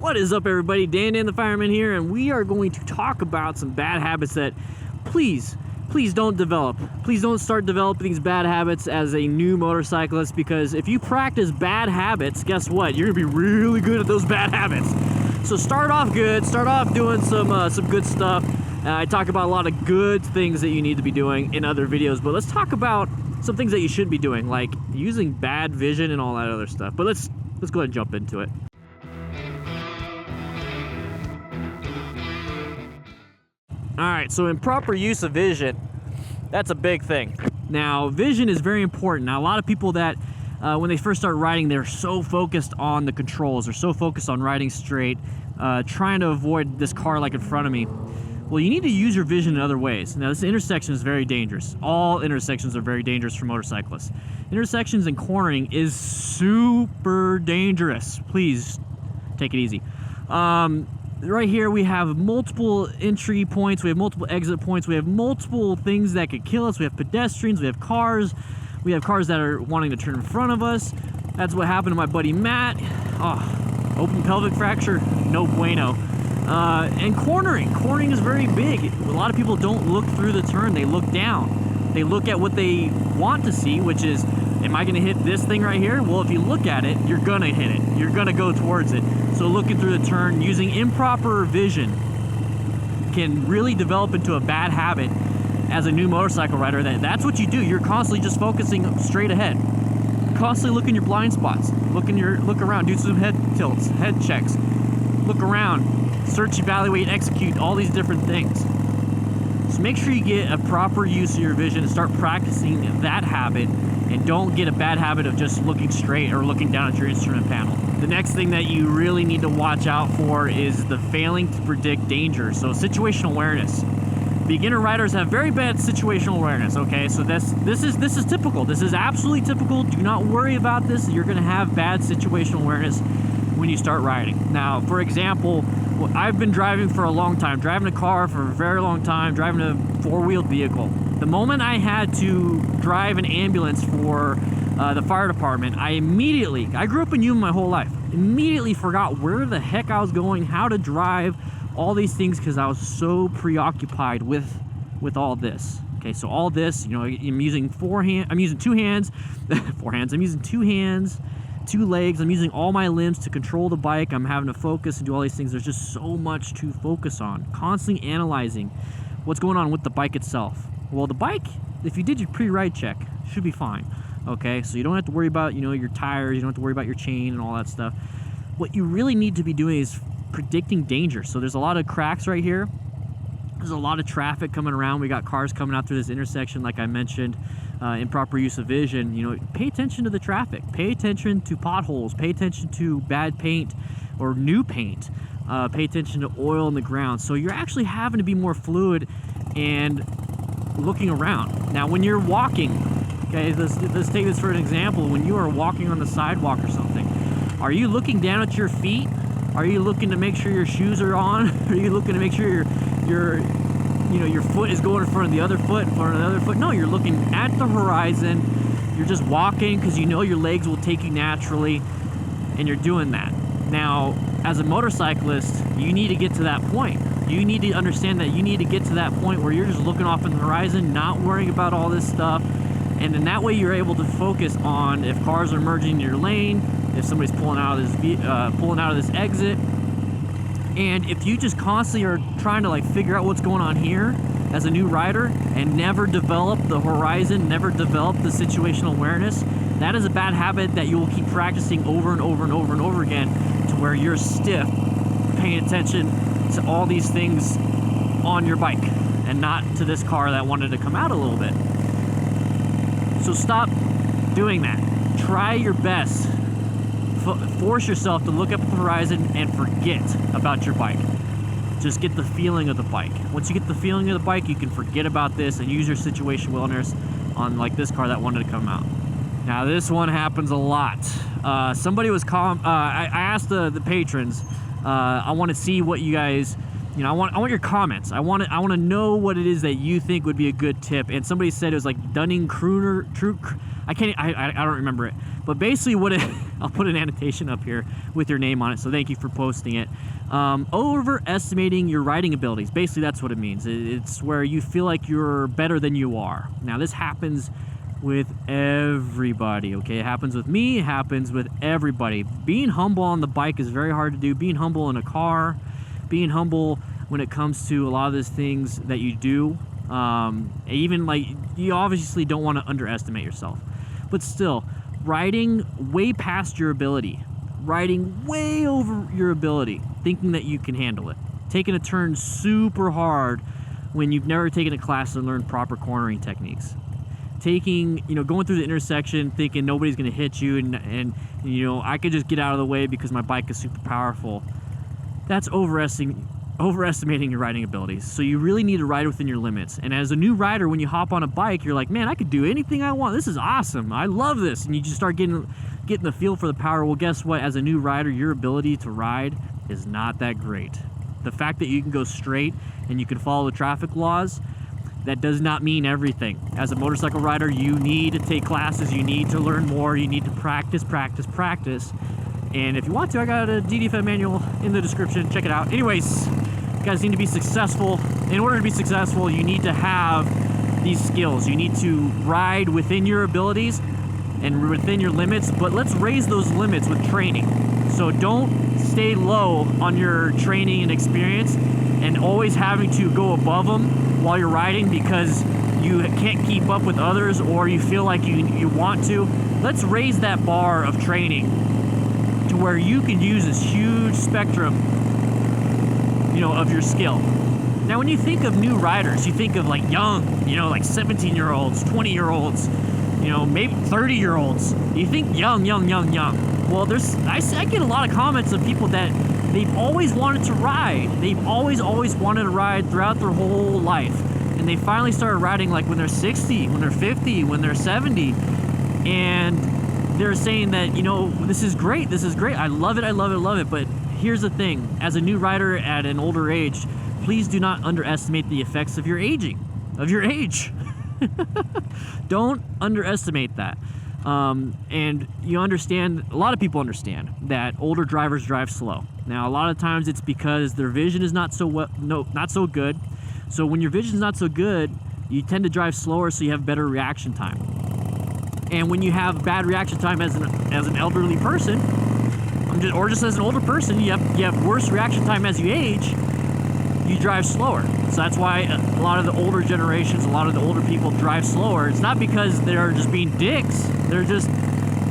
What is up, everybody? DanDanTheFireman here, and we are going to talk about some bad habits that please don't develop. Please don't start developing these bad habits as a new motorcyclist, because if you practice bad habits, guess what? You're gonna be really good at those bad habits. So start off good, start off doing some good stuff. I talk about a lot of good things that you need to be doing in other videos, but let's talk about some things that you shouldn't be doing, like using bad vision and all that other stuff. But let's go ahead and jump into it. Alright, so improper use of vision, that's a big thing. Now, vision is very important. Now, a lot of people that, when they first start riding, they're so focused on the controls, they're so focused on riding straight, trying to avoid this car like in front of me. Well, you need to use your vision in other ways. Now, this intersection is very dangerous. All intersections are very dangerous for motorcyclists. Intersections and cornering is super dangerous. Please, take it easy. Right here we have multiple entry points, we have multiple exit points, we have multiple things that could kill us. We have pedestrians, we have cars that are wanting to turn in front of us. That's what happened to my buddy Matt. Oh, open pelvic fracture, no bueno. And cornering is very big. A lot of people don't look through the turn, they look down. They look at what they want to see, which is, am I gonna hit this thing right here? Well, if you look at it, you're gonna hit it. You're gonna go towards it. So looking through the turn, using improper vision can really develop into a bad habit as a new motorcycle rider. That's what you do. You're constantly just focusing straight ahead. Constantly look in your blind spots. Look around, do some head tilts, head checks. Look around, search, evaluate, execute, all these different things. So make sure you get a proper use of your vision and start practicing that habit, and don't get a bad habit of just looking straight or looking down at your instrument panel. The next thing that you really need to watch out for is the failing to predict danger. So situational awareness. Beginner riders have very bad situational awareness, okay? So this is typical. This is absolutely typical. Do not worry about this. You're gonna have bad situational awareness when you start riding. Now, for example, I've been driving for a long time, driving a car for a very long time, driving a four-wheeled vehicle. The moment I had to drive an ambulance for the fire department, I grew up in Yuma my whole life, immediately forgot where the heck I was going, how to drive, all these things, because I was so preoccupied with all this. Okay, so all this, you know, I'm using two hands, I'm using two hands, two legs, I'm using all my limbs to control the bike, I'm having to focus and do all these things. There's just so much to focus on, constantly analyzing what's going on with the bike itself. Well, the bike, if you did your pre-ride check, should be fine. Okay, so you don't have to worry about, you know, your tires, you don't have to worry about your chain and all that stuff. What you really need to be doing is predicting danger. So there's a lot of cracks right here. There's a lot of traffic coming around. We got cars coming out through this intersection, like I mentioned. Improper use of vision, you know, pay attention to the traffic, pay attention to potholes, pay attention to bad paint or new paint, pay attention to oil in the ground. So you're actually having to be more fluid and looking around. Now, when you're walking, okay, let's take this for an example. When you are walking on the sidewalk or something, are you looking down at your feet? Are you looking to make sure your shoes are on? Are you looking to make sure your foot is going in front of the other foot, in front of the other foot? No, you're looking at the horizon. You're just walking because you know your legs will take you naturally, and you're doing that. Now, as a motorcyclist, you need to get to that point. You need to understand that you need to get to that point where you're just looking off in the horizon, not worrying about all this stuff. And in that way, you're able to focus on if cars are merging in your lane, if somebody's pulling out of this exit. And if you just constantly are trying to like figure out what's going on here as a new rider and never develop the horizon, never develop the situational awareness, that is a bad habit that you will keep practicing over and over and over and over again, to where you're stiff, paying attention to all these things on your bike and not to this car that wanted to come out a little bit. So stop doing that. Try your best. Force yourself to look up at the horizon and forget about your bike. Just get the feeling of the bike. Once you get the feeling of the bike, you can forget about this and use your situational awareness on like this car that wanted to come out. Now, this one happens a lot. Somebody was I asked the patrons, I want to see what you guys You know, I want your comments. I want to know what it is that you think would be a good tip. And somebody said it was like Dunning-Kruger. I don't remember it. But basically, I'll put an annotation up here with your name on it. So thank you for posting it. Overestimating your riding abilities. Basically, that's what it means. It's where you feel like you're better than you are. Now, this happens with everybody, okay? It happens with me. It happens with everybody. Being humble on the bike is very hard to do. Being humble in a car. Being humble when it comes to a lot of these things that you do. Even like, you obviously don't want to underestimate yourself. But still, riding way past your ability. Riding way over your ability. Thinking that you can handle it. Taking a turn super hard when you've never taken a class to learn proper cornering techniques. Going through the intersection thinking nobody's going to hit you and I could just get out of the way because my bike is super powerful. That's overestimating your riding abilities. So you really need to ride within your limits. And as a new rider, when you hop on a bike, you're like, man, I could do anything I want. This is awesome. I love this. And you just start getting the feel for the power. Well, guess what? As a new rider, your ability to ride is not that great. The fact that you can go straight and you can follow the traffic laws, that does not mean everything. As a motorcycle rider, you need to take classes. You need to learn more. You need to practice. And if you want to, I got a DDFM manual in the description. Check it out. Anyways, you guys need to be successful. In order to be successful, you need to have these skills. You need to ride within your abilities and within your limits, but let's raise those limits with training. So don't stay low on your training and experience and always having to go above them while you're riding because you can't keep up with others or you feel like you want to. Let's raise that bar of training to where you can use this huge spectrum, of your skill. Now, when you think of new riders, you think of like young, like 17-year-olds, 20-year-olds, maybe 30-year-olds. You think young. Well, I get a lot of comments of people that they've always wanted to ride. They've always wanted to ride throughout their whole life. And they finally started riding like when they're 60, when they're 50, when they're 70. And they're saying that, this is great. I love it. But here's the thing. As a new rider at an older age, please do not underestimate the effects of your age. Don't underestimate that. And a lot of people understand that older drivers drive slow. Now, a lot of times it's because their vision is not so good. So when your vision is not so good, you tend to drive slower so you have better reaction time. And when you have bad reaction time as an elderly person, or just as an older person, you have worse reaction time as you age. You drive slower. So that's why a lot of the older generations, a lot of the older people drive slower. It's not because they're just being dicks. They're just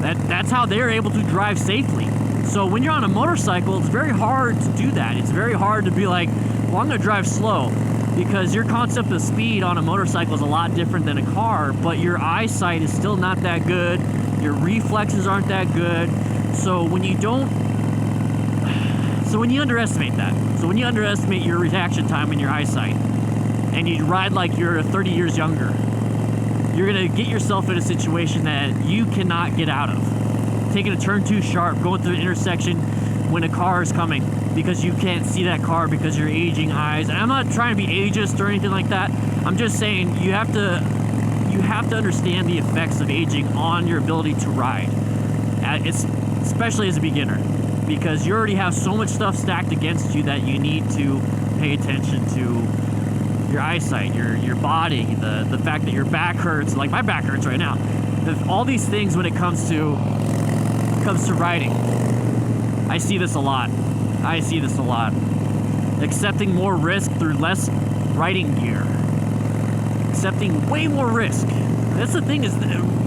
that's how they're able to drive safely. So when you're on a motorcycle, it's very hard to do that. It's very hard to be like, well, I'm going to drive slow, because your concept of speed on a motorcycle is a lot different than a car, but your eyesight is still not that good. Your reflexes aren't that good. So when you underestimate that, so when you underestimate your reaction time and your eyesight, and you ride like you're 30 years younger, you're going to get yourself in a situation that you cannot get out of. Taking a turn too sharp, going through an intersection when a car is coming because you can't see that car because your aging eyes. And I'm not trying to be ageist or anything like that. I'm just saying you have to understand the effects of aging on your ability to ride, especially as a beginner, because you already have so much stuff stacked against you that you need to pay attention to your eyesight, your body, the fact that your back hurts. Like my back hurts right now. All these things when it comes to riding. I see this a lot. Accepting more risk through less riding gear. Accepting way more risk. That's the thing, is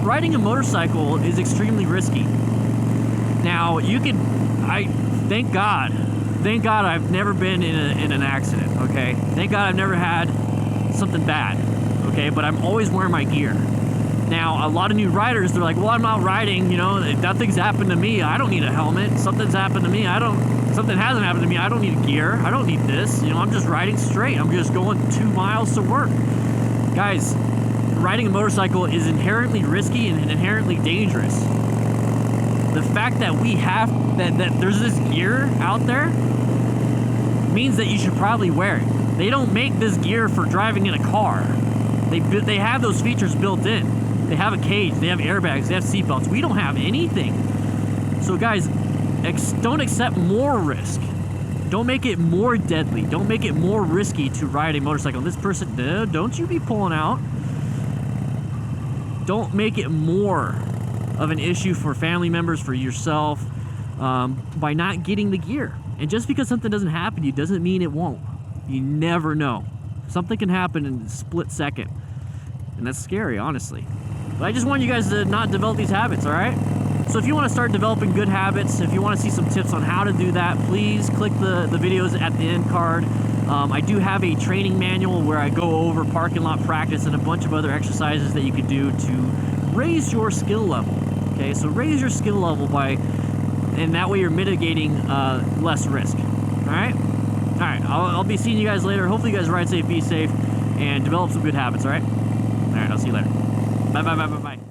riding a motorcycle is extremely risky. Now, thank God I've never been in an accident, okay? Thank God I've never had something bad, okay? But I'm always wearing my gear. Now, a lot of new riders, they're like, well, I'm not riding, nothing's happened to me. I don't need a helmet. Something's happened to me. Something hasn't happened to me. I don't need gear. I don't need this. I'm just riding straight. I'm just going 2 miles to work. Guys, riding a motorcycle is inherently risky and inherently dangerous. The fact that that there's this gear out there means that you should probably wear it. They don't make this gear for driving in a car. They have those features built in. They have a cage, they have airbags, they have seatbelts. We don't have anything. So guys, don't accept more risk. Don't make it more deadly. Don't make it more risky to ride a motorcycle. This person, don't you be pulling out. Don't make it more of an issue for family members, for yourself, by not getting the gear. And just because something doesn't happen to you doesn't mean it won't. You never know. Something can happen in a split second. And that's scary, honestly. But I just want you guys to not develop these habits, all right? So if you want to start developing good habits, if you want to see some tips on how to do that, please click the videos at the end card. I do have a training manual where I go over parking lot practice and a bunch of other exercises that you can do to raise your skill level. Okay, so raise your skill level and that way you're mitigating less risk. All right? All right, I'll be seeing you guys later. Hopefully you guys ride safe, be safe, and develop some good habits, all right? All right, I'll see you later. Bye, bye, bye, bye, bye.